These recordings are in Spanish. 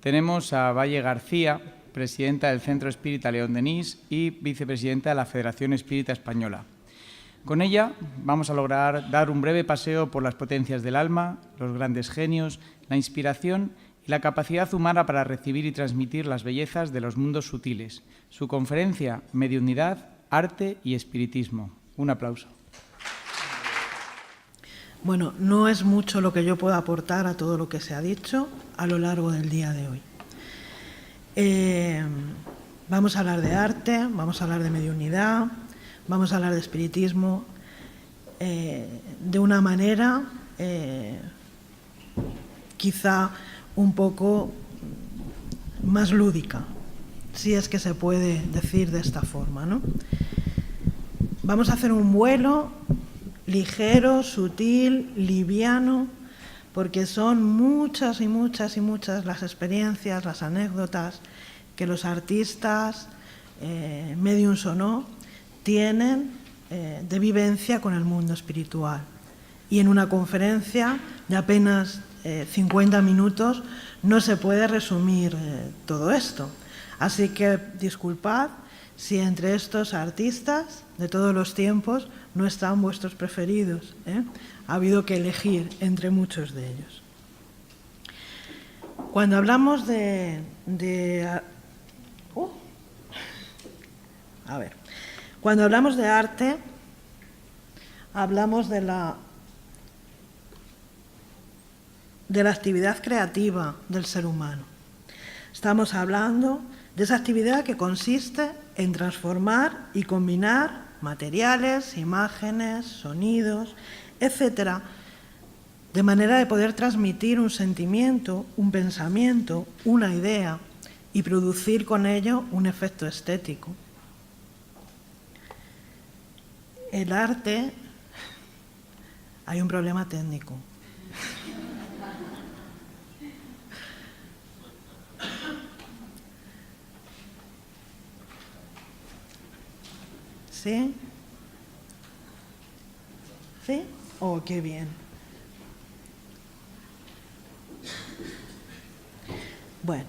tenemos a Valle García, presidenta del Centro Espírita León Denis y vicepresidenta de la Federación Espírita Española. Con ella vamos a lograr dar un breve paseo por las potencias del alma, los grandes genios, la inspiración y la capacidad humana para recibir y transmitir las bellezas de los mundos sutiles. Su conferencia, Mediunidad, Arte y Espiritismo. Un aplauso. Bueno, no es mucho lo que yo pueda aportar a todo lo que se ha dicho a lo largo del día de hoy. Vamos a hablar de arte, vamos a hablar de mediunidad, vamos a hablar de espiritismo de una manera quizá un poco más lúdica, si es que se puede decir de esta forma, ¿no? Vamos a hacer un vuelo ligero, sutil, liviano, porque son muchas y muchas y muchas las experiencias, las anécdotas que los artistas, mediums o no, tienen de vivencia con el mundo espiritual. Y en una conferencia de apenas 50 minutos no se puede resumir todo esto. Así que disculpad si entre estos artistas de todos los tiempos no están vuestros preferidos, ¿eh? Ha habido que elegir entre muchos de ellos. Cuando hablamos cuando hablamos de arte, hablamos de la actividad creativa del ser humano. Estamos hablando de esa actividad que consiste en transformar y combinar materiales, imágenes, sonidos, etcétera, de manera de poder transmitir un sentimiento, un pensamiento, una idea y producir con ello un efecto estético. El arte, hay un problema técnico. ¿Sí? ¿Sí? Oh, qué bien. Bueno.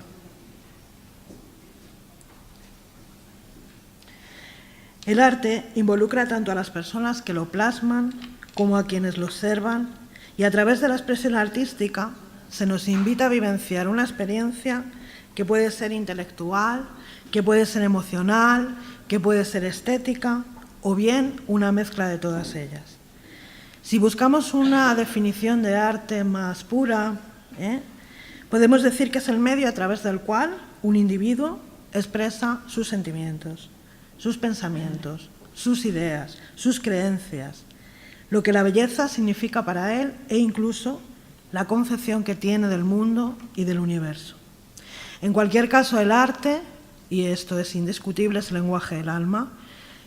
El arte involucra tanto a las personas que lo plasman como a quienes lo observan, y a través de la expresión artística se nos invita a vivenciar una experiencia que puede ser intelectual, que puede ser emocional, que puede ser estética o bien una mezcla de todas ellas. Si buscamos una definición de arte más pura, podemos decir que es el medio a través del cual un individuo expresa sus sentimientos, sus pensamientos, sus ideas, sus creencias, lo que la belleza significa para él e incluso la concepción que tiene del mundo y del universo. En cualquier caso, el arte, y esto es indiscutible, es el lenguaje del alma,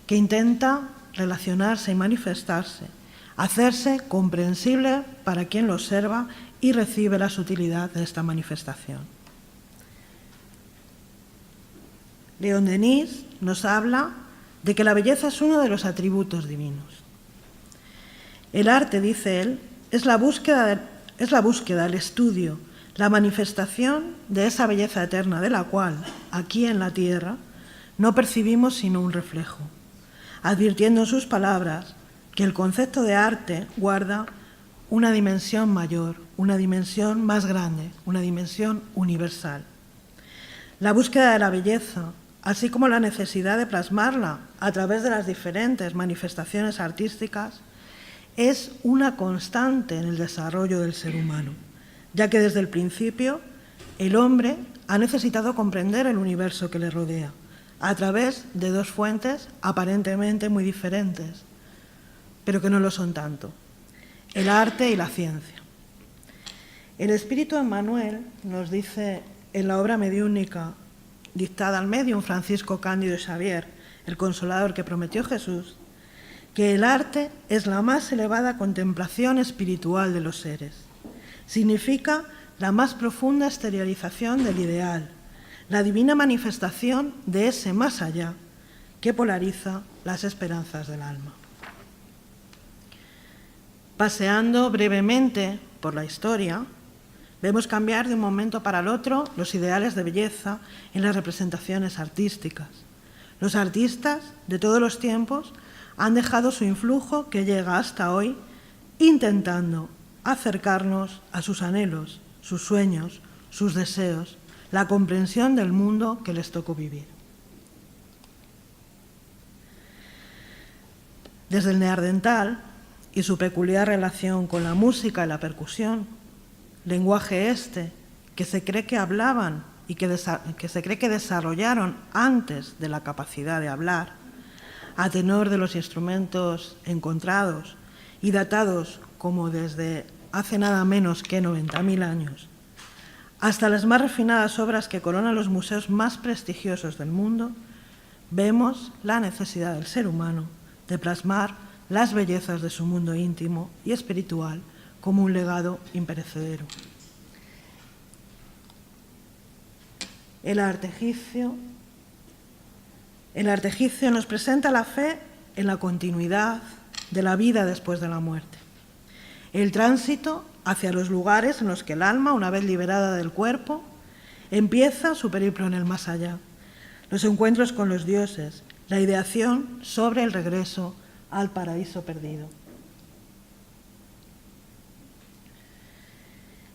que intenta relacionarse y manifestarse, hacerse comprensible para quien lo observa y recibe la sutilidad de esta manifestación. León Denis nos habla de que la belleza es uno de los atributos divinos. El arte, dice él, es la búsqueda, el estudio, la manifestación de esa belleza eterna de la cual, aquí en la tierra, no percibimos sino un reflejo, advirtiendo en sus palabras que el concepto de arte guarda una dimensión mayor, una dimensión más grande, una dimensión universal. La búsqueda de la belleza, así como la necesidad de plasmarla a través de las diferentes manifestaciones artísticas, es una constante en el desarrollo del ser humano, ya que desde el principio el hombre ha necesitado comprender el universo que le rodea a través de dos fuentes aparentemente muy diferentes, pero que no lo son tanto: el arte y la ciencia. El espíritu Emmanuel nos dice en la obra mediúnica dictada al médium Francisco Cándido Xavier, el consolador que prometió Jesús, que el arte es la más elevada contemplación espiritual de los seres. Significa la más profunda exteriorización del ideal, la divina manifestación de ese más allá que polariza las esperanzas del alma. Paseando brevemente por la historia, Vemos cambiar de un momento para el otro los ideales de belleza en las representaciones artísticas. Los artistas de todos los tiempos han dejado su influjo que llega hasta hoy, intentando acercarnos a sus anhelos, sus sueños, sus deseos, la comprensión del mundo que les tocó vivir. Desde el neandertal y su peculiar relación con la música y la percusión, lenguaje que se cree que hablaban y que se cree que desarrollaron antes de la capacidad de hablar, a tenor de los instrumentos encontrados y datados como desde hace nada menos que 90.000 años, hasta las más refinadas obras que coronan los museos más prestigiosos del mundo, vemos la necesidad del ser humano de plasmar las bellezas de su mundo íntimo y espiritual como un legado imperecedero. El arte egipcio nos presenta la fe en la continuidad de la vida después de la muerte, el tránsito hacia los lugares en los que el alma, una vez liberada del cuerpo, empieza su periplo en el más allá, los encuentros con los dioses, la ideación sobre el regreso al paraíso perdido.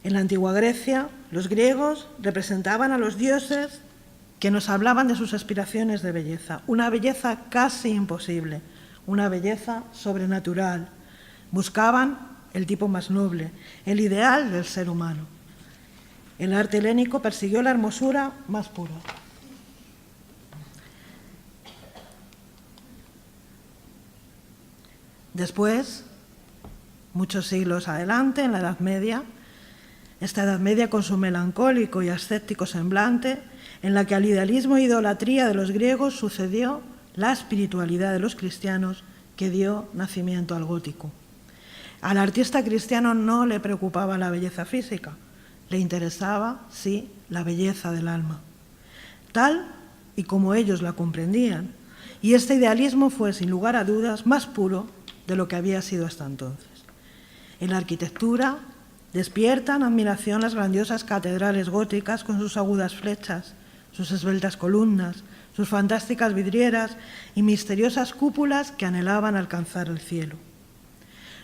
En la antigua Grecia, los griegos representaban a los dioses que nos hablaban de sus aspiraciones de belleza, una belleza casi imposible, una belleza sobrenatural. Buscaban el tipo más noble, el ideal del ser humano. El arte helénico persiguió la hermosura más pura. Después, muchos siglos adelante, en la Edad Media, esta Edad Media con su melancólico y ascético semblante, en la que al idealismo e idolatría de los griegos sucedió la espiritualidad de los cristianos que dio nacimiento al gótico. Al artista cristiano no le preocupaba la belleza física, le interesaba, sí, la belleza del alma, tal y como ellos la comprendían, y este idealismo fue, sin lugar a dudas, más puro de lo que había sido hasta entonces. En la arquitectura despiertan admiración las grandiosas catedrales góticas con sus agudas flechas, sus esbeltas columnas, sus fantásticas vidrieras y misteriosas cúpulas que anhelaban alcanzar el cielo.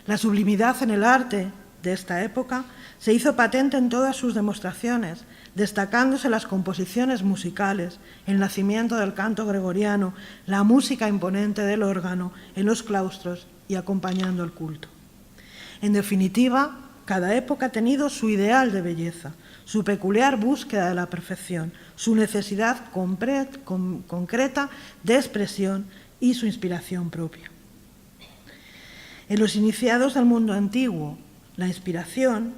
La sublimidad en el arte de esta época se hizo patente en todas sus demostraciones, destacándose las composiciones musicales, el nacimiento del canto gregoriano, la música imponente del órgano en los claustros y acompañando el culto. En definitiva, cada época ha tenido su ideal de belleza, su peculiar búsqueda de la perfección, su necesidad concreta de expresión y su inspiración propia. En los iniciados del mundo antiguo, la inspiración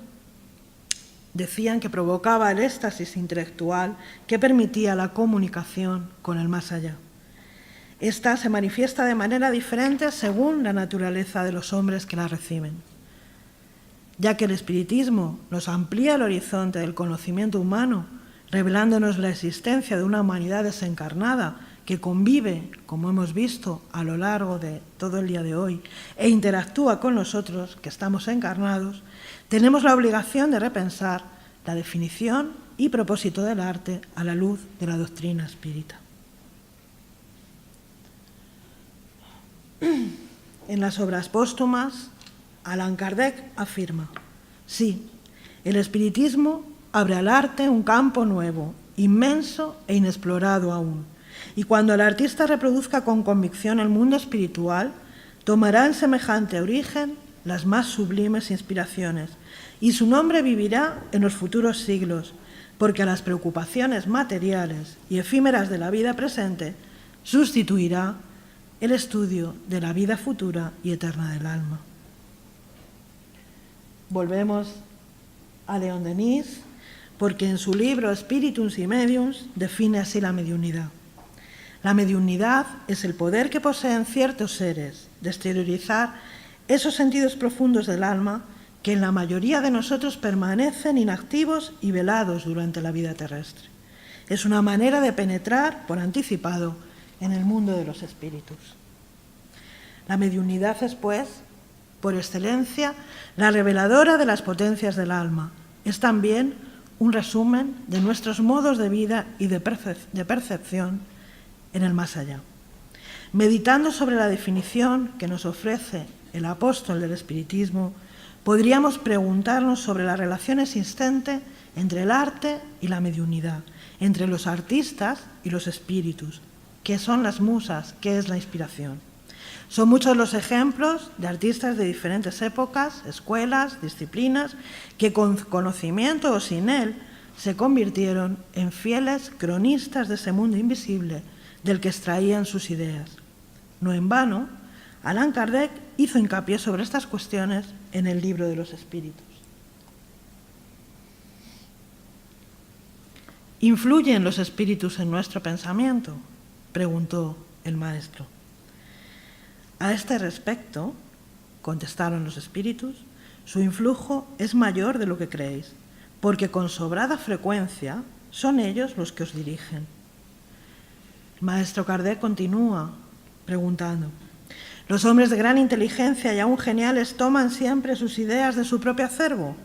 decían que provocaba el éxtasis intelectual que permitía la comunicación con el más allá. Esta se manifiesta de manera diferente según la naturaleza de los hombres que la reciben, ya que el espiritismo nos amplía el horizonte del conocimiento humano, revelándonos la existencia de una humanidad desencarnada que convive, como hemos visto a lo largo de todo el día de hoy, e interactúa con nosotros, que estamos encarnados, tenemos la obligación de repensar la definición y propósito del arte a la luz de la doctrina espírita. En las obras póstumas, Allan Kardec afirma: sí, el espiritismo abre al arte un campo nuevo, inmenso e inexplorado aún, y cuando el artista reproduzca con convicción el mundo espiritual, tomará en semejante origen las más sublimes inspiraciones, y su nombre vivirá en los futuros siglos, porque a las preocupaciones materiales y efímeras de la vida presente sustituirá el estudio de la vida futura y eterna del alma. Volvemos a León Denis, porque en su libro Spiritus y Mediums define así la mediunidad. La mediunidad es el poder que poseen ciertos seres de exteriorizar esos sentidos profundos del alma que en la mayoría de nosotros permanecen inactivos y velados durante la vida terrestre. Es una manera de penetrar por anticipado en el mundo de los espíritus. La mediunidad es, pues, por excelencia, la reveladora de las potencias del alma, es también un resumen de nuestros modos de vida y de percepción en el más allá. Meditando sobre la definición que nos ofrece el apóstol del espiritismo, podríamos preguntarnos sobre la relación existente entre el arte y la mediunidad, entre los artistas y los espíritus. ¿Qué son las musas? ¿Qué es la inspiración? Son muchos los ejemplos de artistas de diferentes épocas, escuelas, disciplinas, que con conocimiento o sin él se convirtieron en fieles cronistas de ese mundo invisible del que extraían sus ideas. No en vano, Allan Kardec hizo hincapié sobre estas cuestiones en el Libro de los Espíritus. ¿Influyen los espíritus en nuestro pensamiento?, preguntó el maestro. A este respecto, contestaron los espíritus, su influjo es mayor de lo que creéis, porque con sobrada frecuencia son ellos los que os dirigen. El maestro Kardec continúa preguntando, ¿los hombres de gran inteligencia y aún geniales toman siempre sus ideas de su propio acervo?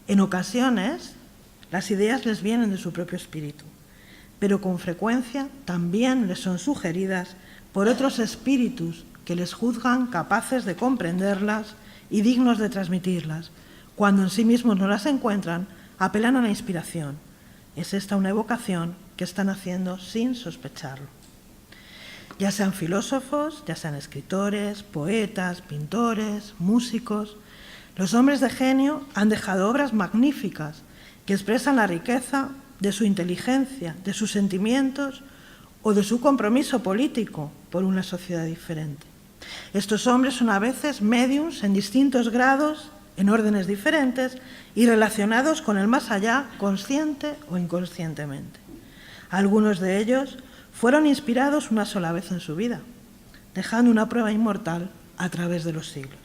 En ocasiones, las ideas les vienen de su propio espíritu, pero con frecuencia también les son sugeridas por otros espíritus que les juzgan capaces de comprenderlas y dignos de transmitirlas. Cuando en sí mismos no las encuentran, apelan a la inspiración. Es esta una evocación que están haciendo sin sospecharlo. Ya sean filósofos, ya sean escritores, poetas, pintores, músicos, los hombres de genio han dejado obras magníficas que expresan la riqueza de su inteligencia, de sus sentimientos o de su compromiso político por una sociedad diferente. Estos hombres son a veces médiums en distintos grados, en órdenes diferentes y relacionados con el más allá, consciente o inconscientemente. Algunos de ellos fueron inspirados una sola vez en su vida, dejando una prueba inmortal a través de los siglos.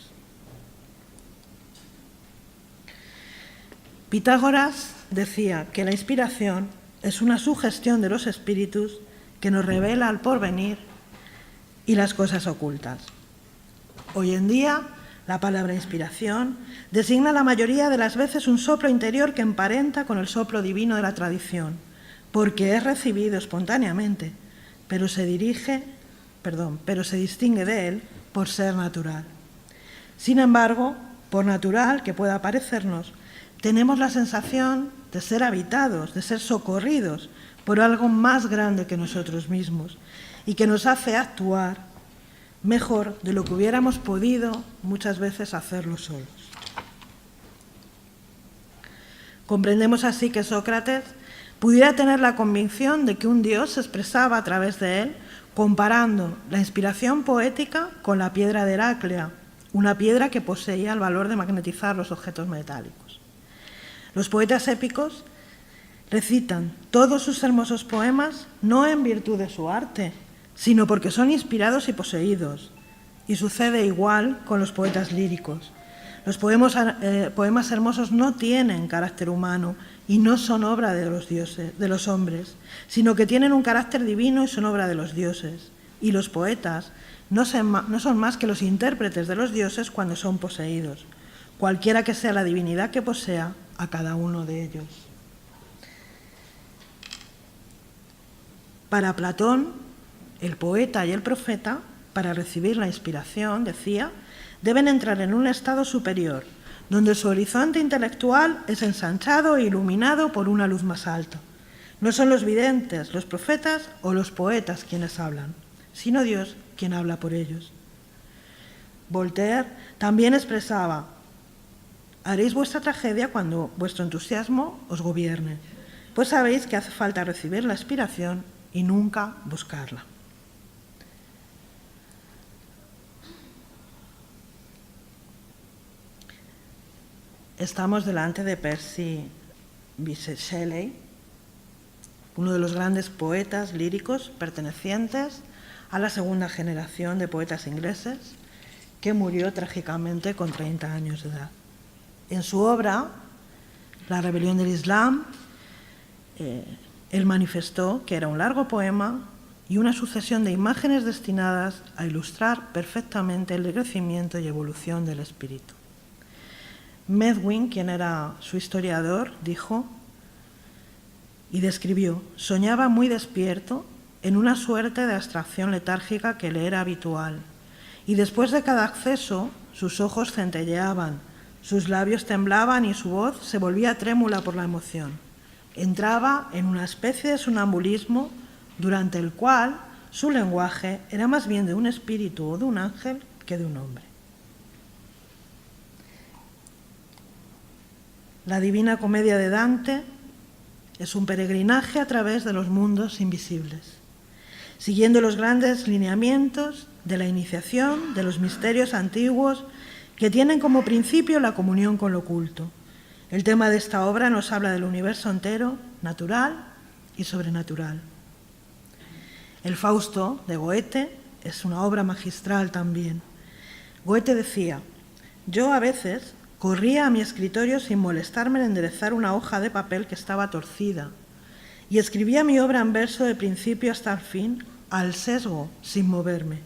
Pitágoras decía que la inspiración es una sugestión de los espíritus que nos revela el porvenir y las cosas ocultas. Hoy en día, la palabra inspiración designa la mayoría de las veces un soplo interior que emparenta con el soplo divino de la tradición, porque es recibido espontáneamente, pero se distingue de él por ser natural. Sin embargo, por natural que pueda parecernos, tenemos la sensación de ser habitados, de ser socorridos por algo más grande que nosotros mismos y que nos hace actuar mejor de lo que hubiéramos podido muchas veces hacerlo solos. Comprendemos así que Sócrates pudiera tener la convicción de que un Dios se expresaba a través de él, comparando la inspiración poética con la piedra de Heráclea, una piedra que poseía el valor de magnetizar los objetos metálicos. Los poetas épicos recitan todos sus hermosos poemas no en virtud de su arte, sino porque son inspirados y poseídos. Y sucede igual con los poetas líricos. Los poemas hermosos no tienen carácter humano y no son obra de los dioses, de los hombres, sino que tienen un carácter divino y son obra de los dioses. Y los poetas no son más que los intérpretes de los dioses cuando son poseídos, cualquiera que sea la divinidad que posea a cada uno de ellos. Para Platón, el poeta y el profeta, para recibir la inspiración, decía, deben entrar en un estado superior, donde su horizonte intelectual es ensanchado e iluminado por una luz más alta. No son los videntes, los profetas o los poetas quienes hablan, sino Dios quien habla por ellos. Voltaire también expresaba, haréis vuestra tragedia cuando vuestro entusiasmo os gobierne, pues sabéis que hace falta recibir la inspiración y nunca buscarla. Estamos delante de Percy Bysshe Shelley, uno de los grandes poetas líricos pertenecientes a la segunda generación de poetas ingleses, que murió trágicamente con 30 años de edad. En su obra, La rebelión del Islam, él manifestó que era un largo poema y una sucesión de imágenes destinadas a ilustrar perfectamente el crecimiento y evolución del espíritu. Medwin, quien era su historiador, dijo y describió: soñaba muy despierto en una suerte de abstracción letárgica que le era habitual, y después de cada acceso sus ojos centelleaban, sus labios temblaban y su voz se volvía trémula por la emoción. Entraba en una especie de sonambulismo durante el cual su lenguaje era más bien de un espíritu o de un ángel que de un hombre. La Divina Comedia de Dante es un peregrinaje a través de los mundos invisibles, siguiendo los grandes lineamientos de la iniciación de los misterios antiguos que tienen como principio la comunión con lo oculto. El tema de esta obra nos habla del universo entero, natural y sobrenatural. El Fausto de Goethe es una obra magistral también. Goethe decía: yo a veces corría a mi escritorio sin molestarme en enderezar una hoja de papel que estaba torcida y escribía mi obra en verso de principio hasta el fin, al sesgo, sin moverme.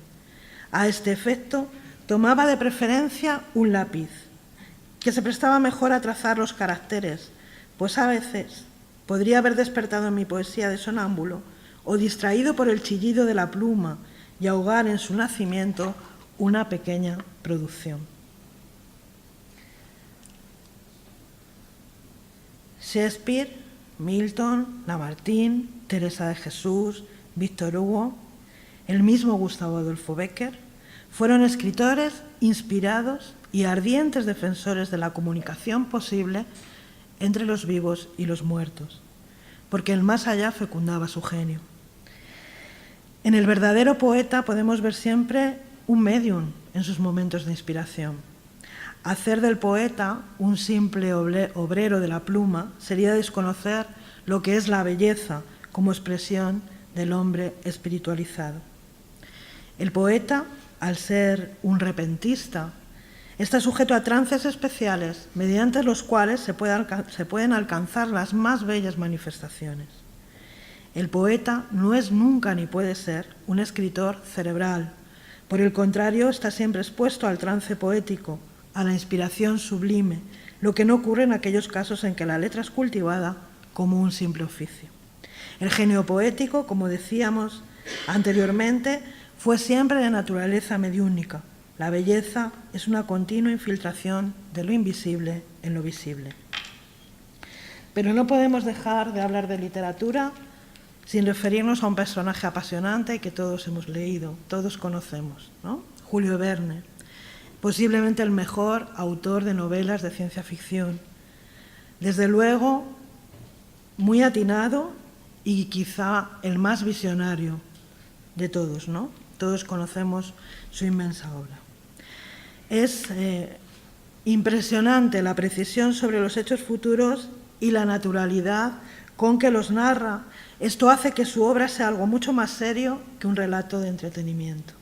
A este efecto tomaba de preferencia un lápiz, que se prestaba mejor a trazar los caracteres, pues a veces podría haber despertado en mi poesía de sonámbulo o distraído por el chillido de la pluma y ahogar en su nacimiento una pequeña producción. Shakespeare, Milton, Lamartine, Teresa de Jesús, Víctor Hugo, el mismo Gustavo Adolfo Bécquer, fueron escritores inspirados y ardientes defensores de la comunicación posible entre los vivos y los muertos, porque el más allá fecundaba su genio. En el verdadero poeta podemos ver siempre un médium en sus momentos de inspiración. Hacer del poeta un simple obrero de la pluma sería desconocer lo que es la belleza como expresión del hombre espiritualizado. El poeta, al ser un repentista, está sujeto a trances especiales mediante los cuales se pueden alcanzar las más bellas manifestaciones. El poeta no es nunca ni puede ser un escritor cerebral. Por el contrario, está siempre expuesto al trance poético, a la inspiración sublime, lo que no ocurre en aquellos casos en que la letra es cultivada como un simple oficio. El genio poético, como decíamos anteriormente, fue siempre de naturaleza mediúnica. La belleza es una continua infiltración de lo invisible en lo visible. Pero no podemos dejar de hablar de literatura sin referirnos a un personaje apasionante que todos hemos leído, todos conocemos, ¿no? Julio Verne, posiblemente el mejor autor de novelas de ciencia ficción. Desde luego, muy atinado y quizá el más visionario de todos, ¿no? Todos conocemos su inmensa obra. Es impresionante la precisión sobre los hechos futuros y la naturalidad con que los narra. Esto hace que su obra sea algo mucho más serio que un relato de entretenimiento.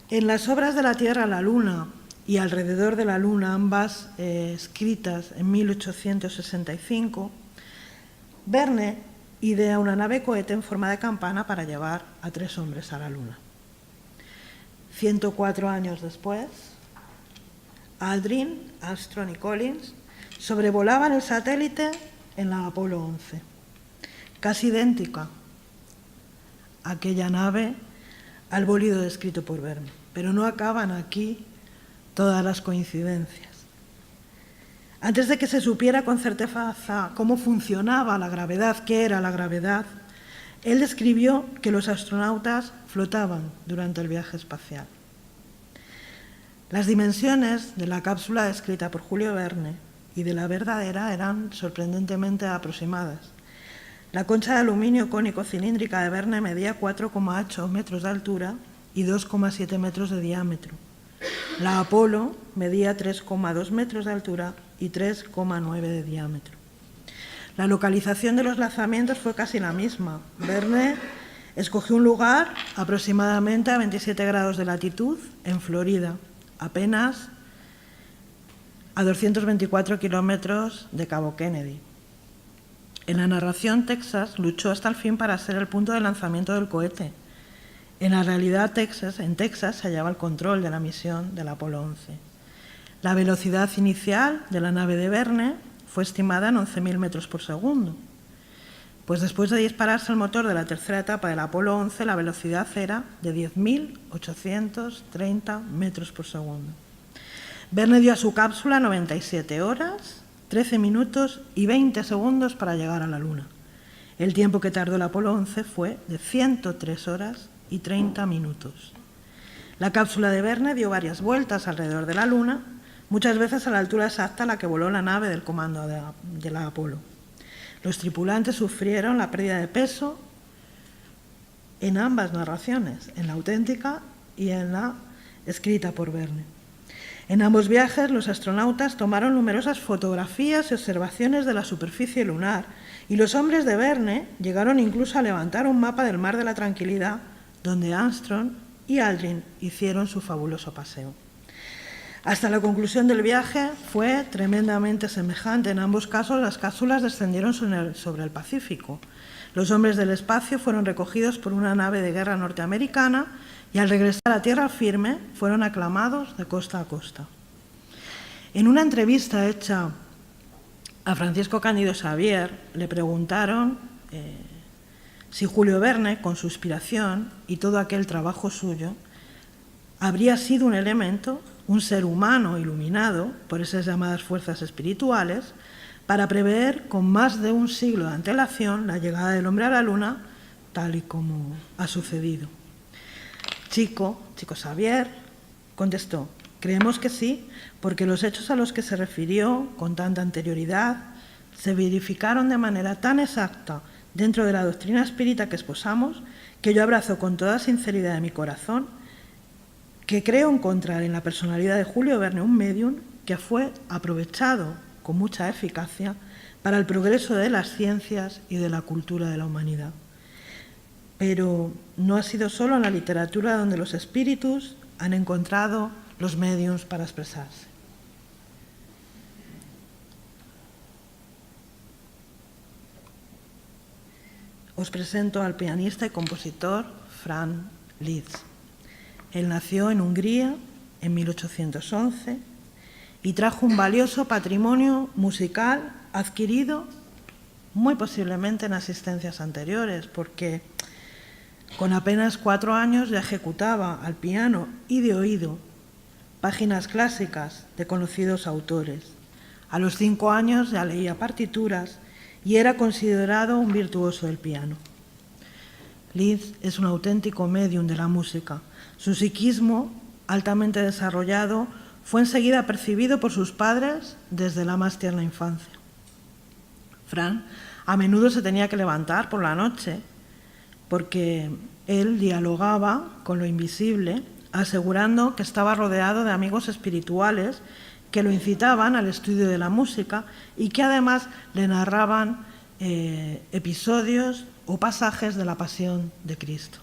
En las obras de La Tierra a la Luna y Alrededor de la Luna, ambas escritas en 1865, Verne idea una nave cohete en forma de campana para llevar a 3 hombres a la Luna. 104 años después, Aldrin, Armstrong y Collins sobrevolaban el satélite en la Apolo 11, casi idéntica a aquella nave al bólido descrito por Verne. Pero no acaban aquí todas las coincidencias. Antes de que se supiera con certeza cómo funcionaba la gravedad, qué era la gravedad, él describió que los astronautas flotaban durante el viaje espacial. Las dimensiones de la cápsula descrita por Julio Verne y de la verdadera eran sorprendentemente aproximadas. La concha de aluminio cónico cilíndrica de Verne medía 4,8 metros de altura y 2,7 metros de diámetro. La Apolo medía 3,2 metros de altura y 3,9 de diámetro. La localización de los lanzamientos fue casi la misma. Verne escogió un lugar aproximadamente a 27 grados de latitud en Florida, apenas a 224 kilómetros de Cabo Kennedy. En la narración, Texas luchó hasta el fin para ser el punto de lanzamiento del cohete. En la realidad, en Texas se hallaba el control de la misión del Apolo 11. La velocidad inicial de la nave de Verne fue estimada en 11.000 metros por segundo. Pues después de dispararse el motor de la tercera etapa del Apolo 11, la velocidad era de 10.830 metros por segundo. Verne dio a su cápsula 97 horas, 13 minutos y 20 segundos para llegar a la Luna. El tiempo que tardó el Apolo 11 fue de 103 horas y 30 minutos. La cápsula de Verne dio varias vueltas alrededor de la Luna, muchas veces a la altura exacta a la que voló la nave del comando de la Apolo. Los tripulantes sufrieron la pérdida de peso en ambas narraciones, en la auténtica y en la escrita por Verne. En ambos viajes, los astronautas tomaron numerosas fotografías y observaciones de la superficie lunar, y los hombres de Verne llegaron incluso a levantar un mapa del Mar de la Tranquilidad, donde Armstrong y Aldrin hicieron su fabuloso paseo. Hasta la conclusión del viaje fue tremendamente semejante. En ambos casos, las cápsulas descendieron sobre el Pacífico. Los hombres del espacio fueron recogidos por una nave de guerra norteamericana y al regresar a tierra firme fueron aclamados de costa a costa. En una entrevista hecha a Francisco Cándido Xavier, le preguntaron si Julio Verne, con su inspiración y todo aquel trabajo suyo, habría sido un elemento, un ser humano iluminado por esas llamadas fuerzas espirituales, para prever con más de un siglo de antelación la llegada del hombre a la Luna, tal y como ha sucedido. Chico Xavier contestó: creemos que sí, porque los hechos a los que se refirió con tanta anterioridad se verificaron de manera tan exacta dentro de la doctrina espírita que esposamos, que yo abrazo con toda sinceridad de mi corazón que creo encontrar en la personalidad de Julio Verne un médium que fue aprovechado con mucha eficacia para el progreso de las ciencias y de la cultura de la humanidad. Pero no ha sido solo en la literatura donde los espíritus han encontrado los médiums para expresarse. Os presento al pianista y compositor Franz Liszt. Él nació en Hungría en 1811 y trajo un valioso patrimonio musical adquirido muy posiblemente en asistencias anteriores, porque con apenas 4 años ya ejecutaba al piano y de oído páginas clásicas de conocidos autores. A los 5 años ya leía partituras y era considerado un virtuoso del piano. Liszt es un auténtico médium de la música. Su psiquismo, altamente desarrollado, fue enseguida percibido por sus padres desde la más tierna infancia. Franz a menudo se tenía que levantar por la noche porque él dialogaba con lo invisible, asegurando que estaba rodeado de amigos espirituales que lo incitaban al estudio de la música y que además le narraban episodios o pasajes de la Pasión de Cristo.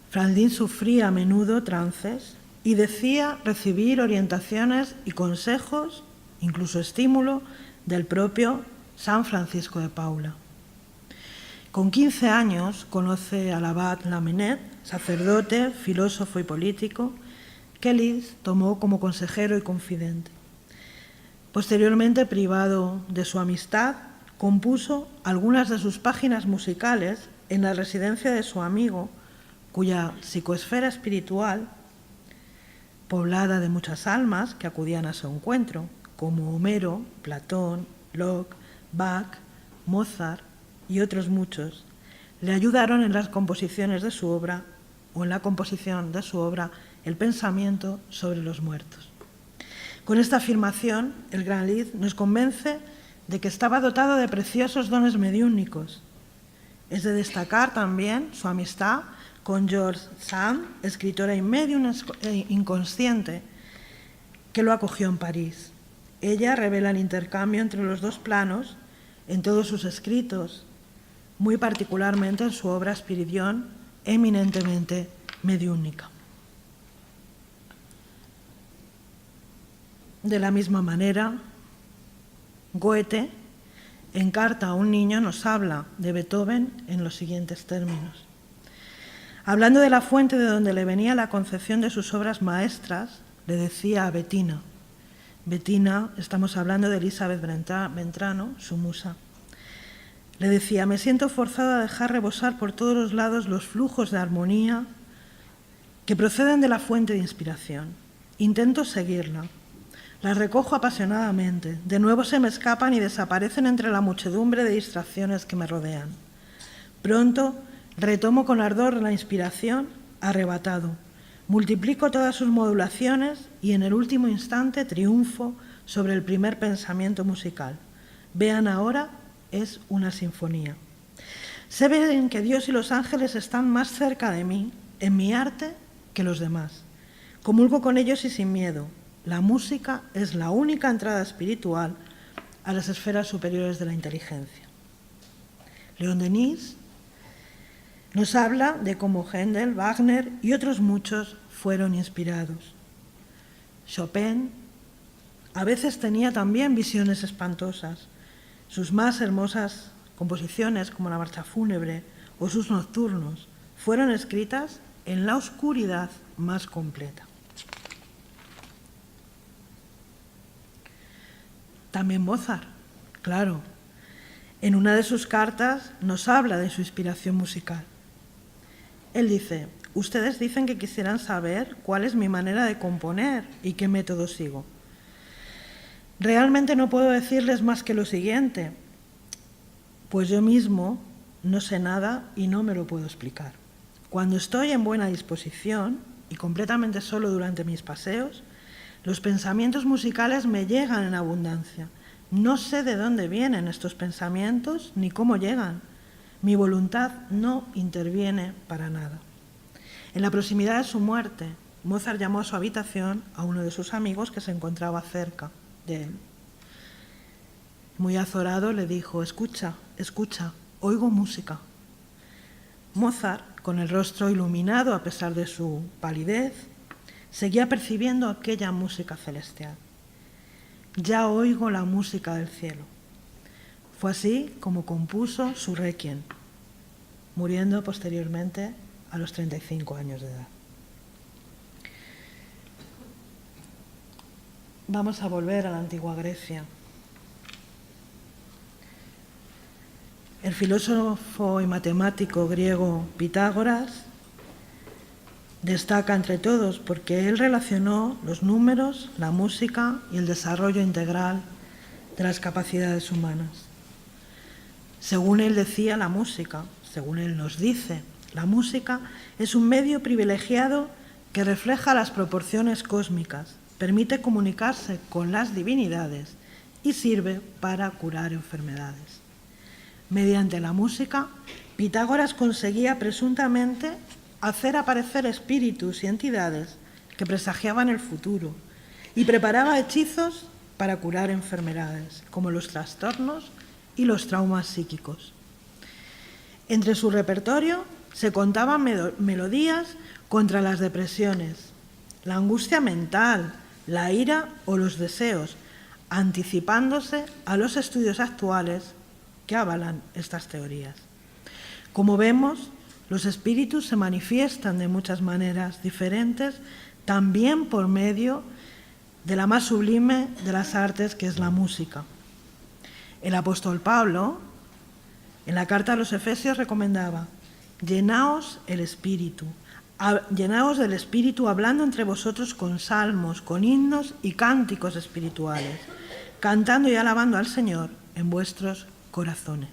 Franz Liszt sufría a menudo trances y decía recibir orientaciones y consejos, incluso estímulo, del propio San Francisco de Paula. Con 15 años conoce al abad Lamennais, sacerdote, filósofo y político, que Liszt tomó como consejero y confidente. Posteriormente, privado de su amistad, compuso algunas de sus páginas musicales en la residencia de su amigo, cuya psicoesfera espiritual, poblada de muchas almas que acudían a su encuentro, como Homero, Platón, Locke, Bach, Mozart y otros muchos, le ayudaron en las composiciones de su obra o en la composición de su obra El pensamiento sobre los muertos. Con esta afirmación, el gran Liszt nos convence de que estaba dotado de preciosos dones mediúnicos. Es de destacar también su amistad con George Sand, escritora y medium inconsciente, que lo acogió en París. Ella revela el intercambio entre los dos planos en todos sus escritos, muy particularmente en su obra Spiridion, eminentemente mediúnica. De la misma manera, Goethe, en Carta a un niño, nos habla de Beethoven en los siguientes términos. Hablando de la fuente de donde le venía la concepción de sus obras maestras, le decía a Bettina. Bettina, estamos hablando de Elizabeth Ventrano, su musa. Le decía, me siento forzada a dejar rebosar por todos los lados los flujos de armonía que proceden de la fuente de inspiración. Intento seguirla. Las recojo apasionadamente. De nuevo se me escapan y desaparecen entre la muchedumbre de distracciones que me rodean. Pronto retomo con ardor la inspiración, arrebatado. Multiplico todas sus modulaciones y en el último instante triunfo sobre el primer pensamiento musical. Vean ahora, es una sinfonía. Sé bien que Dios y los ángeles están más cerca de mí, en mi arte, que los demás. Comulgo con ellos y sin miedo. La música es la única entrada espiritual a las esferas superiores de la inteligencia. León Denis nos habla de cómo Händel, Wagner y otros muchos fueron inspirados. Chopin a veces tenía también visiones espantosas. Sus más hermosas composiciones, como la Marcha Fúnebre o sus nocturnos, fueron escritas en la oscuridad más completa. También Mozart, claro. En una de sus cartas nos habla de su inspiración musical. Él dice, ustedes dicen que quisieran saber cuál es mi manera de componer y qué método sigo. Realmente no puedo decirles más que lo siguiente, pues yo mismo no sé nada y no me lo puedo explicar. Cuando estoy en buena disposición y completamente solo durante mis paseos, los pensamientos musicales me llegan en abundancia. No sé de dónde vienen estos pensamientos ni cómo llegan. Mi voluntad no interviene para nada. En la proximidad de su muerte, Mozart llamó a su habitación a uno de sus amigos que se encontraba cerca de él. Muy azorado le dijo, escucha, escucha, oigo música. Mozart, con el rostro iluminado a pesar de su palidez, seguía percibiendo aquella música celestial. Ya oigo la música del cielo. Fue así como compuso su Requiem, muriendo posteriormente a los 35 años de edad. Vamos a volver a la antigua Grecia. El filósofo y matemático griego Pitágoras destaca entre todos porque él relacionó los números, la música y el desarrollo integral de las capacidades humanas. Según él decía, la música, según él nos dice, la música es un medio privilegiado que refleja las proporciones cósmicas, permite comunicarse con las divinidades y sirve para curar enfermedades. Mediante la música, Pitágoras conseguía presuntamente hacer aparecer espíritus y entidades que presagiaban el futuro y preparaba hechizos para curar enfermedades, como los trastornos y los traumas psíquicos. Entre su repertorio se contaban melodías contra las depresiones, la angustia mental, la ira o los deseos, anticipándose a los estudios actuales que avalan estas teorías. Como vemos, los espíritus se manifiestan de muchas maneras diferentes, también por medio de la más sublime de las artes, que es la música. El apóstol Pablo, en la carta a los Efesios, recomendaba: llenaos del Espíritu hablando entre vosotros con salmos, con himnos y cánticos espirituales, cantando y alabando al Señor en vuestros corazones.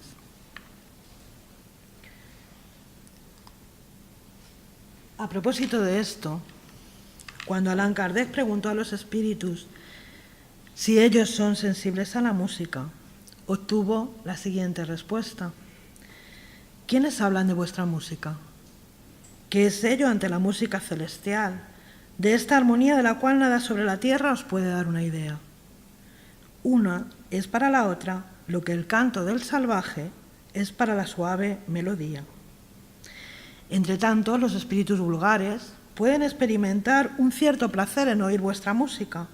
A propósito de esto, cuando Allan Kardec preguntó a los espíritus si ellos son sensibles a la música, obtuvo la siguiente respuesta: ¿quiénes hablan de vuestra música? ¿Qué es ello ante la música celestial, de esta armonía de la cual nada sobre la tierra os puede dar una idea? Una es para la otra lo que el canto del salvaje es para la suave melodía. Entre tanto, los espíritus vulgares pueden experimentar un cierto placer en oír vuestra música,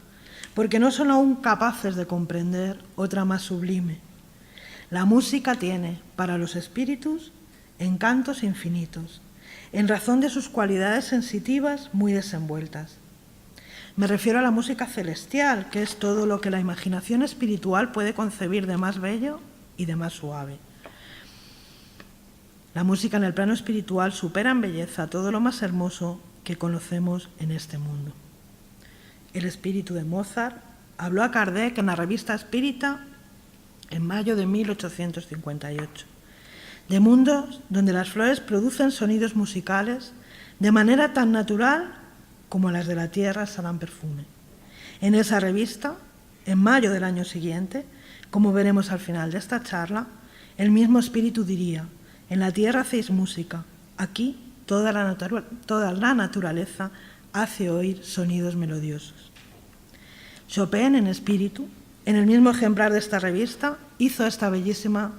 porque no son aún capaces de comprender otra más sublime. La música tiene, para los espíritus, encantos infinitos, en razón de sus cualidades sensitivas muy desenvueltas. Me refiero a la música celestial, que es todo lo que la imaginación espiritual puede concebir de más bello y de más suave. La música en el plano espiritual supera en belleza todo lo más hermoso que conocemos en este mundo. El espíritu de Mozart habló a Kardec en la revista Espírita en mayo de 1858, de mundos donde las flores producen sonidos musicales de manera tan natural como las de la tierra exhalan perfume. En esa revista, en mayo del año siguiente, como veremos al final de esta charla, el mismo espíritu diría: en la tierra hacéis música, aquí toda la naturaleza hace oír sonidos melodiosos. Chopin, en espíritu, en el mismo ejemplar de esta revista, hizo esta bellísima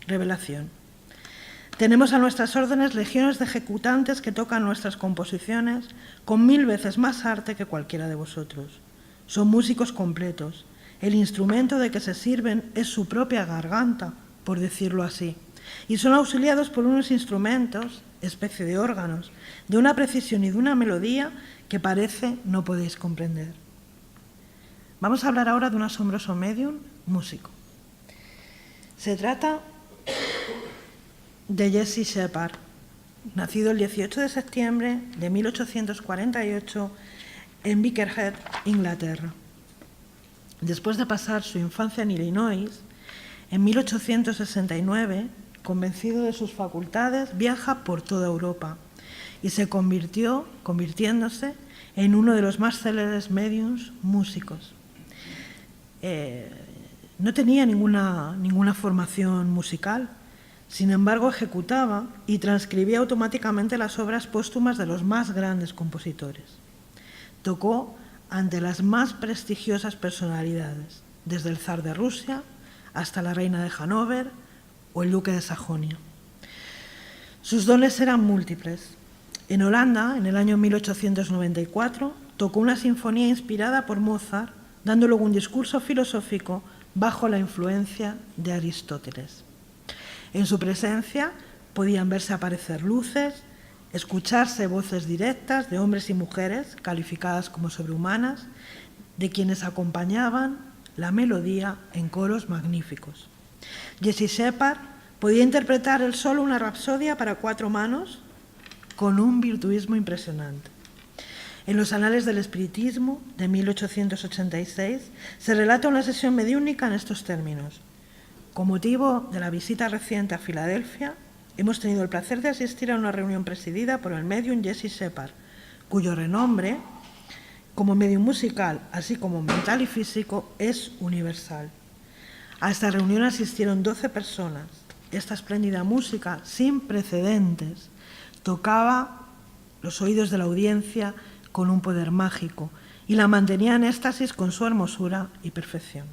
revelación. Tenemos a nuestras órdenes legiones de ejecutantes que tocan nuestras composiciones con 1000 veces más arte que cualquiera de vosotros. Son músicos completos. El instrumento de que se sirven es su propia garganta, por decirlo así, y son auxiliados por unos instrumentos, especie de órganos, de una precisión y de una melodía que parece no podéis comprender. Vamos a hablar ahora de un asombroso médium músico. Se trata de Jesse Shepard, nacido el 18 de septiembre de 1848 en Birkenhead, Inglaterra. Después de pasar su infancia en Illinois, en 1869, convencido de sus facultades, viaja por toda Europa y se convirtiéndose en uno de los más célebres médiums músicos. No tenía ninguna formación musical. Sin embargo, ejecutaba y transcribía automáticamente las obras póstumas de los más grandes compositores. Tocó ante las más prestigiosas personalidades, desde el zar de Rusia hasta la reina de Hannover o el duque de Sajonia. Sus dones eran múltiples. En Holanda, en el año 1894, tocó una sinfonía inspirada por Mozart, dando luego un discurso filosófico bajo la influencia de Aristóteles. En su presencia podían verse aparecer luces, escucharse voces directas de hombres y mujeres calificadas como sobrehumanas, de quienes acompañaban la melodía en coros magníficos. Jesse Shepard podía interpretar él solo una rapsodia para 4 manos con un virtuosismo impresionante. En los Anales del Espiritismo de 1886 se relata una sesión mediúnica en estos términos: con motivo de la visita reciente a Filadelfia, hemos tenido el placer de asistir a una reunión presidida por el médium Jesse Shepard, cuyo renombre como médium musical, así como mental y físico, es universal. A esta reunión asistieron 12 personas. Esta espléndida música, sin precedentes, tocaba los oídos de la audiencia con un poder mágico y la mantenía en éxtasis con su hermosura y perfección.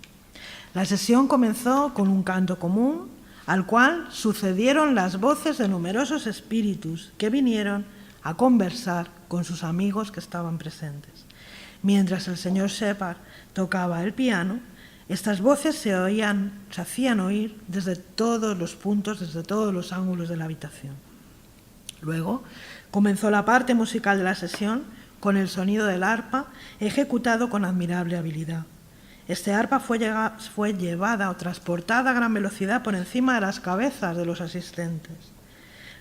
La sesión comenzó con un canto común, al cual sucedieron las voces de numerosos espíritus que vinieron a conversar con sus amigos que estaban presentes. Mientras el señor Shepard tocaba el piano, estas voces se hacían oír desde todos los puntos, desde todos los ángulos de la habitación. Luego comenzó la parte musical de la sesión con el sonido del arpa, ejecutado con admirable habilidad. Este arpa fue llevada o transportada a gran velocidad por encima de las cabezas de los asistentes.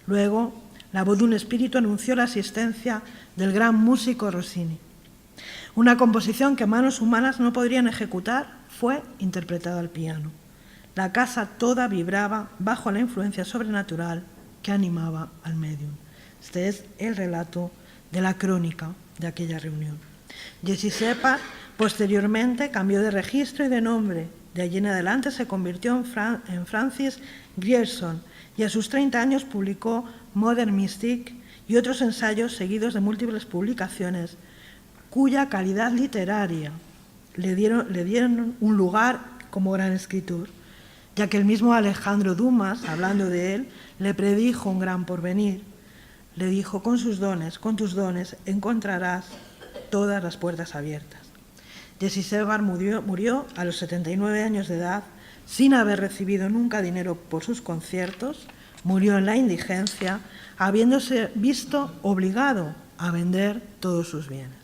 Luego, la voz de un espíritu anunció la asistencia del gran músico Rossini. Una composición que manos humanas no podrían ejecutar fue interpretada al piano. La casa toda vibraba bajo la influencia sobrenatural que animaba al médium. Este es el relato de la crónica de aquella reunión. Jesse Shepard posteriormente cambió de registro y de nombre. De allí en adelante se convirtió en Francis Grierson y a sus 30 años publicó Modern Mystic y otros ensayos seguidos de múltiples publicaciones cuya calidad literaria le dieron un lugar como gran escritor, ya que el mismo Alejandro Dumas, hablando de él, le predijo un gran porvenir. Le dijo: con tus dones encontrarás todas las puertas abiertas. Jesse Shepard murió a los 79 años de edad, sin haber recibido nunca dinero por sus conciertos. Murió en la indigencia, habiéndose visto obligado a vender todos sus bienes.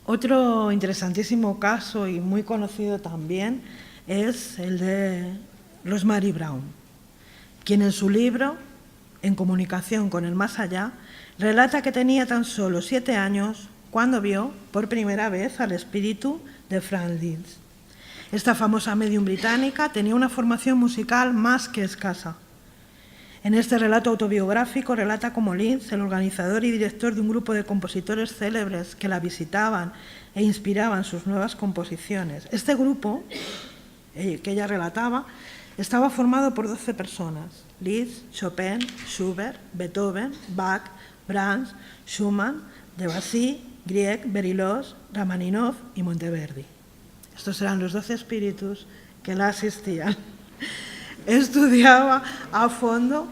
Otro interesantísimo caso y muy conocido también es el de Rosemary Brown, quien en su libro, En comunicación con el más allá, relata que tenía tan solo 7 años cuando vio por primera vez al espíritu de Franz Liszt. Esta famosa medium británica tenía una formación musical más que escasa. En este relato autobiográfico relata cómo Liszt, el organizador y director de un grupo de compositores célebres que la visitaban e inspiraban sus nuevas composiciones. Este grupo, que ella relataba, estaba formado por 12 personas: Liszt, Chopin, Schubert, Beethoven, Bach, Brahms, Schumann, Debussy, Grieg, Berlioz, Rachmaninoff y Monteverdi. Estos eran los 12 espíritus que la asistían. Estudiada a fondo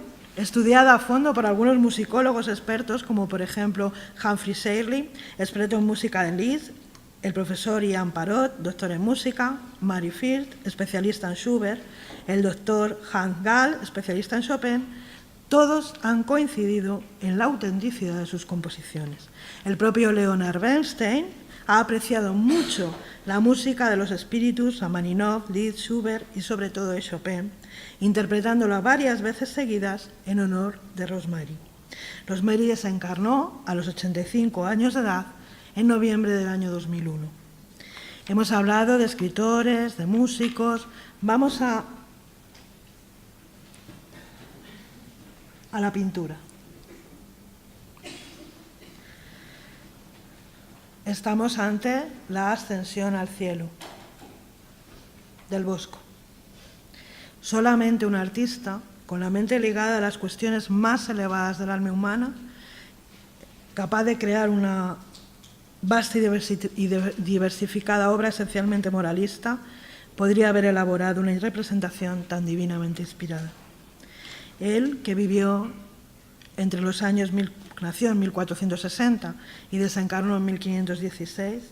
por algunos musicólogos expertos, como por ejemplo Humphrey Shirley, experto en música de Liszt, el profesor Ian Parrott, doctor en música, Mary Firth, especialista en Schubert, el doctor Hans Gall, especialista en Chopin. Todos han coincidido en la autenticidad de sus composiciones. El propio Leonard Bernstein ha apreciado mucho la música de los espíritus Rachmaninoff, Liszt, Schubert y sobre todo de Chopin, interpretándola varias veces seguidas en honor de Rosemary. Rosemary desencarnó a los 85 años de edad en noviembre del año 2001. Hemos hablado de escritores, de músicos. Vamos a la pintura. Estamos ante la ascensión al cielo del Bosco. Solamente un artista con la mente ligada a las cuestiones más elevadas del alma humana, capaz de crear una vasta y diversificada obra esencialmente moralista, podría haber elaborado una representación tan divinamente inspirada. Él, que vivió entre los años nació en 1460 y desencarnó en 1516,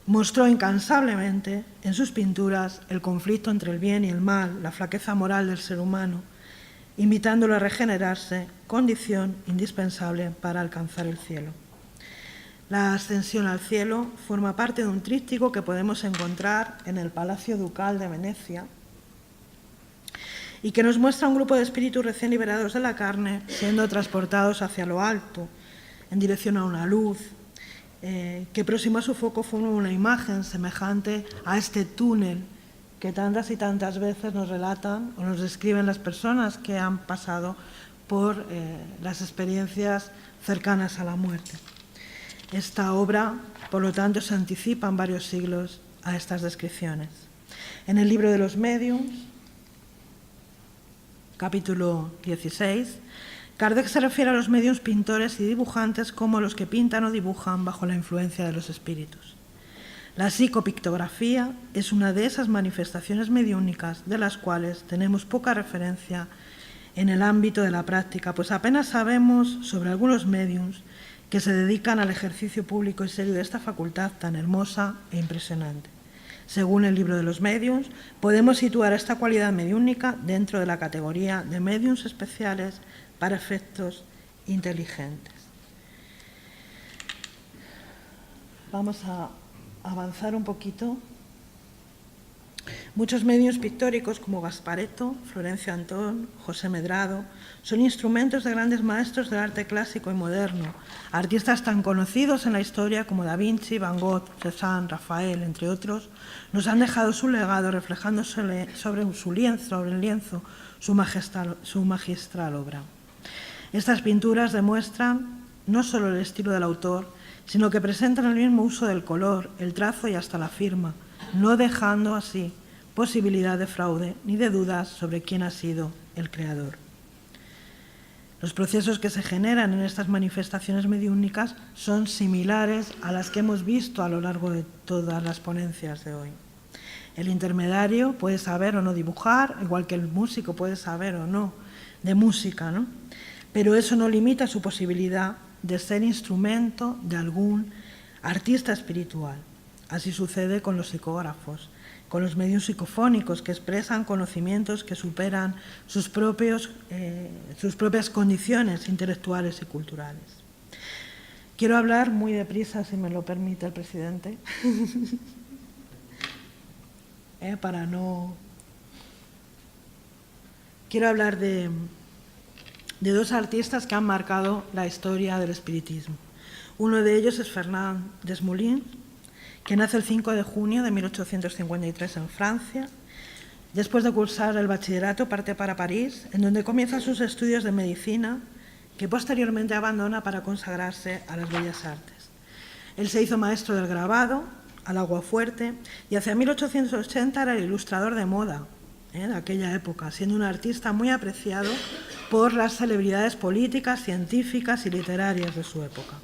mostró incansablemente en sus pinturas el conflicto entre el bien y el mal, la flaqueza moral del ser humano, invitándolo a regenerarse, condición indispensable para alcanzar el cielo. La ascensión al cielo forma parte de un tríptico que podemos encontrar en el Palacio Ducal de Venecia y que nos muestra un grupo de espíritus recién liberados de la carne siendo transportados hacia lo alto, en dirección a una luz, que próximo a su foco forma una imagen semejante a este túnel que tantas y tantas veces nos relatan o nos describen las personas que han pasado por las experiencias cercanas a la muerte. Esta obra, por lo tanto, se anticipa en varios siglos a estas descripciones. En el libro de los Mediums, capítulo 16, Kardec se refiere a los mediums pintores y dibujantes como los que pintan o dibujan bajo la influencia de los espíritus. La psicopictografía es una de esas manifestaciones mediúnicas de las cuales tenemos poca referencia en el ámbito de la práctica, pues apenas sabemos sobre algunos mediums que se dedican al ejercicio público y serio de esta facultad tan hermosa e impresionante. Según el libro de los mediums, podemos situar esta cualidad mediúnica dentro de la categoría de mediums especiales para efectos inteligentes. Vamos a avanzar un poquito. Muchos medios pictóricos como Gasparetto, Florencio Antón, José Medrado son instrumentos de grandes maestros del arte clásico y moderno, artistas tan conocidos en la historia como Da Vinci, Van Gogh, Cézanne, Rafael, entre otros, nos han dejado su legado reflejando sobre el lienzo su magistral obra. Estas pinturas demuestran no solo el estilo del autor, sino que presentan el mismo uso del color, el trazo y hasta la firma, no dejando así posibilidad de fraude ni de dudas sobre quién ha sido el creador. Los procesos que se generan en estas manifestaciones mediúnicas son similares a las que hemos visto a lo largo de todas las ponencias de hoy. El intermediario puede saber o no dibujar, igual que el músico puede saber o no de música, ¿no? Pero eso no limita su posibilidad de ser instrumento de algún artista espiritual. Así sucede con los psicógrafos, con los medios psicofónicos que expresan conocimientos que superan sus propias condiciones intelectuales y culturales. Quiero hablar muy deprisa, si me lo permite el presidente, para no... Quiero hablar de dos artistas que han marcado la historia del espiritismo. Uno de ellos es Fernand Desmoulins, que nace el 5 de junio de 1853 en Francia. Después de cursar el bachillerato, parte para París, en donde comienza sus estudios de medicina, que posteriormente abandona para consagrarse a las bellas artes. Él se hizo maestro del grabado, al aguafuerte, y hacia 1880 era el ilustrador de moda de aquella época, siendo un artista muy apreciado por las celebridades políticas, científicas y literarias de su época,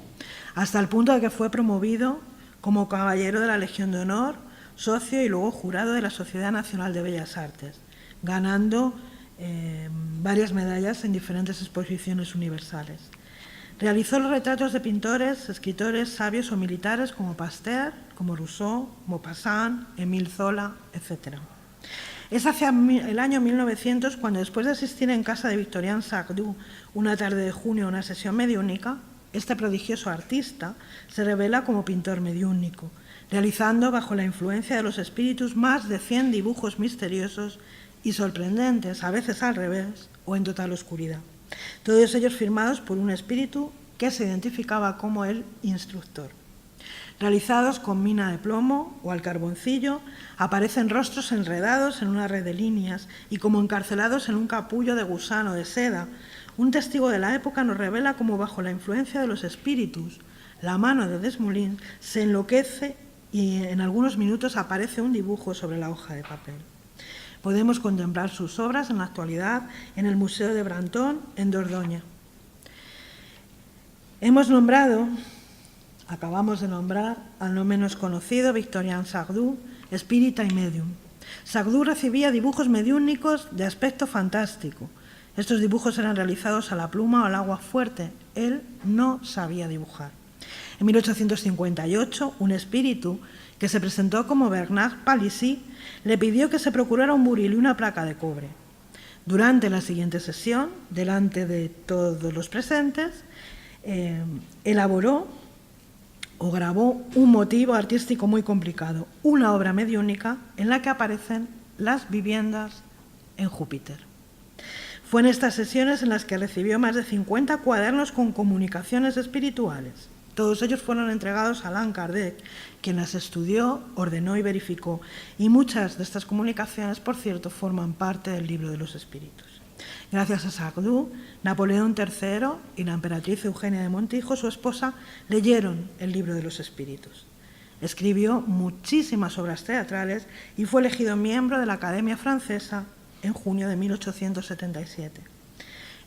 hasta el punto de que fue promovido como caballero de la Legión de Honor, socio y luego jurado de la Sociedad Nacional de Bellas Artes, ganando varias medallas en diferentes exposiciones universales. Realizó los retratos de pintores, escritores, sabios o militares como Pasteur, como Rousseau, Maupassant, Émile Zola, etc. Es hacia el año 1900 cuando, después de asistir en casa de Victorien Sardou una tarde de junio a una sesión mediúnica, este prodigioso artista se revela como pintor mediúnico, realizando bajo la influencia de los espíritus más de 100 dibujos misteriosos y sorprendentes, a veces al revés o en total oscuridad. Todos ellos firmados por un espíritu que se identificaba como el instructor. Realizados con mina de plomo o al carboncillo, aparecen rostros enredados en una red de líneas y como encarcelados en un capullo de gusano de seda. Un testigo de la época nos revela cómo, bajo la influencia de los espíritus, la mano de Desmoulins se enloquece y en algunos minutos aparece un dibujo sobre la hoja de papel. Podemos contemplar sus obras en la actualidad en el Museo de Brantón, en Dordoña. Acabamos de nombrar al no menos conocido Victorien Sardou, espírita y medium. Sardou recibía dibujos mediúnicos de aspecto fantástico. Estos dibujos eran realizados a la pluma o al agua fuerte. Él no sabía dibujar. En 1858, un espíritu que se presentó como Bernard Palissy le pidió que se procurara un buril y una placa de cobre. Durante la siguiente sesión, delante de todos los presentes, elaboró o grabó un motivo artístico muy complicado, una obra mediúnica en la que aparecen las viviendas en Júpiter. Fue en estas sesiones en las que recibió más de 50 cuadernos con comunicaciones espirituales. Todos ellos fueron entregados a Allan Kardec, quien las estudió, ordenó y verificó, y muchas de estas comunicaciones, por cierto, forman parte del Libro de los Espíritus. Gracias a Sardou, Napoleón III y la emperatriz Eugenia de Montijo, su esposa, leyeron el Libro de los Espíritus. Escribió muchísimas obras teatrales y fue elegido miembro de la Academia Francesa en junio de 1877.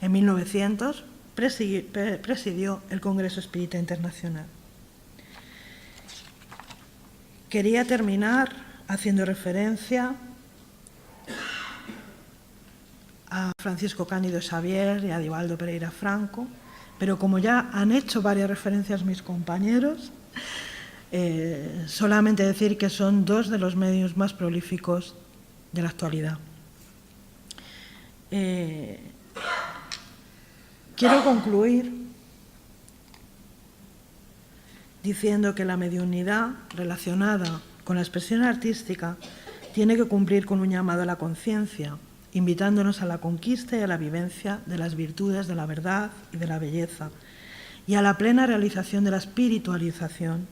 En 1900 presidió el Congreso Espírita Internacional. Quería terminar haciendo referencia a Francisco Cándido Xavier y a Divaldo Pereira Franco, pero como ya han hecho varias referencias mis compañeros, solamente decir que son dos de los medios más prolíficos de la actualidad. Quiero concluir diciendo que la mediunidad relacionada con la expresión artística tiene que cumplir con un llamado a la conciencia, invitándonos a la conquista y a la vivencia de las virtudes de la verdad y de la belleza, y a la plena realización de la espiritualización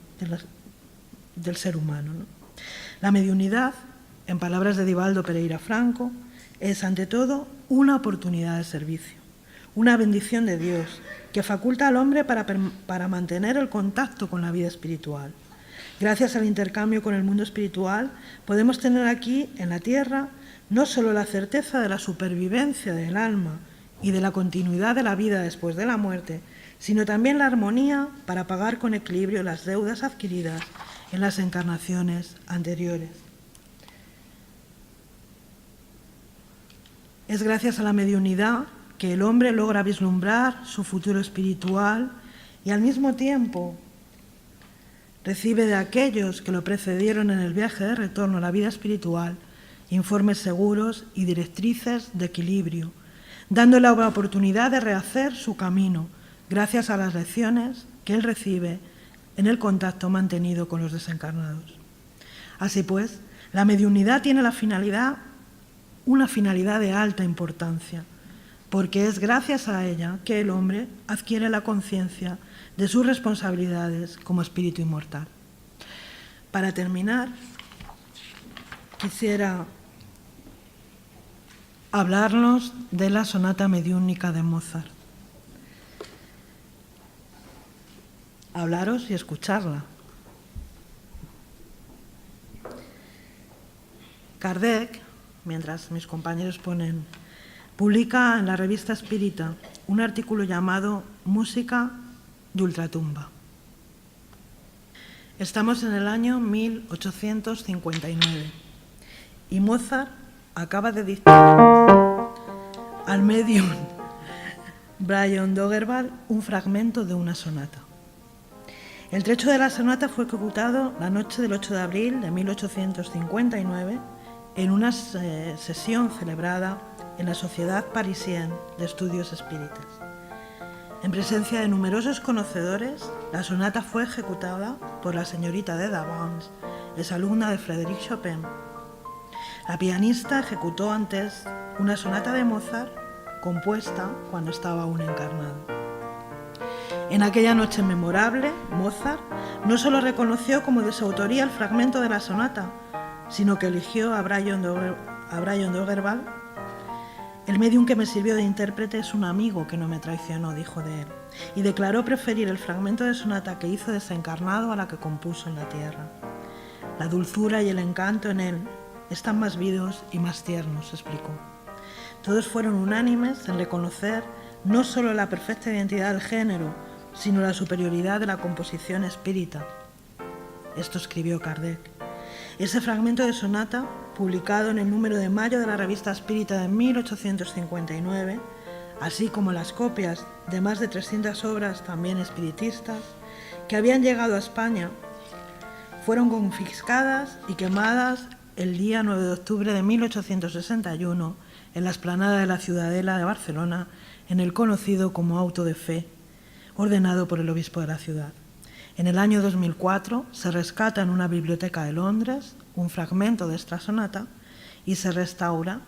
del ser humano. La mediunidad, en palabras de Divaldo Pereira Franco, es ante todo una oportunidad de servicio, una bendición de Dios que faculta al hombre para mantener el contacto con la vida espiritual. Gracias al intercambio con el mundo espiritual, podemos tener aquí, en la tierra, no solo la certeza de la supervivencia del alma y de la continuidad de la vida después de la muerte, sino también la armonía para pagar con equilibrio las deudas adquiridas en las encarnaciones anteriores. Es gracias a la mediunidad que el hombre logra vislumbrar su futuro espiritual y al mismo tiempo recibe de aquellos que lo precedieron en el viaje de retorno a la vida espiritual informes seguros y directrices de equilibrio, dándole la oportunidad de rehacer su camino gracias a las lecciones que él recibe en el contacto mantenido con los desencarnados. Así pues, la mediunidad tiene una finalidad de alta importancia, porque es gracias a ella que el hombre adquiere la conciencia de sus responsabilidades como espíritu inmortal. Para terminar, quisiera hablarnos de la sonata mediúnica de Mozart. Hablaros y escucharla. Kardec, mientras mis compañeros ponen, publica en la revista Espírita un artículo llamado Música de ultratumba. Estamos en el año 1859 y Mozart acaba de dictar al medium Brian Doggerwald un fragmento de una sonata. El trecho de la sonata fue ejecutado la noche del 8 de abril de 1859 en una sesión celebrada en la Sociedad Parisienne de Estudios Espíritas. En presencia de numerosos conocedores, la sonata fue ejecutada por la señorita de Davance, exalumna de Frédéric Chopin. La pianista ejecutó antes una sonata de Mozart compuesta cuando estaba aún encarnado. En aquella noche memorable, Mozart no solo reconoció como de su autoría el fragmento de la sonata, sino que eligió a Brian Doggerwald. El medium que me sirvió de intérprete es un amigo que no me traicionó, dijo de él, y declaró preferir el fragmento de sonata que hizo desencarnado a la que compuso en la tierra. La dulzura y el encanto en él están más vivos y más tiernos, explicó. Todos fueron unánimes en reconocer no solo la perfecta identidad del género, sino la superioridad de la composición espírita. Esto escribió Kardec. Ese fragmento de sonata, publicado en el número de mayo de la revista Espírita de 1859, así como las copias de más de 300 obras también espiritistas que habían llegado a España, fueron confiscadas y quemadas el día 9 de octubre de 1861 en la explanada de la Ciudadela de Barcelona, en el conocido como auto de fe, ordenado por el obispo de la ciudad. En el año 2004 se rescata en una biblioteca de Londres un fragmento de esta sonata y se restaura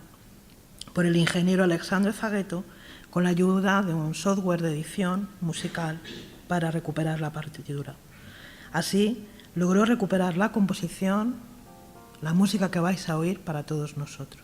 por el ingeniero Alexandre Zagueto con la ayuda de un software de edición musical para recuperar la partitura. Así, logró recuperar la composición, la música que vais a oír para todos nosotros.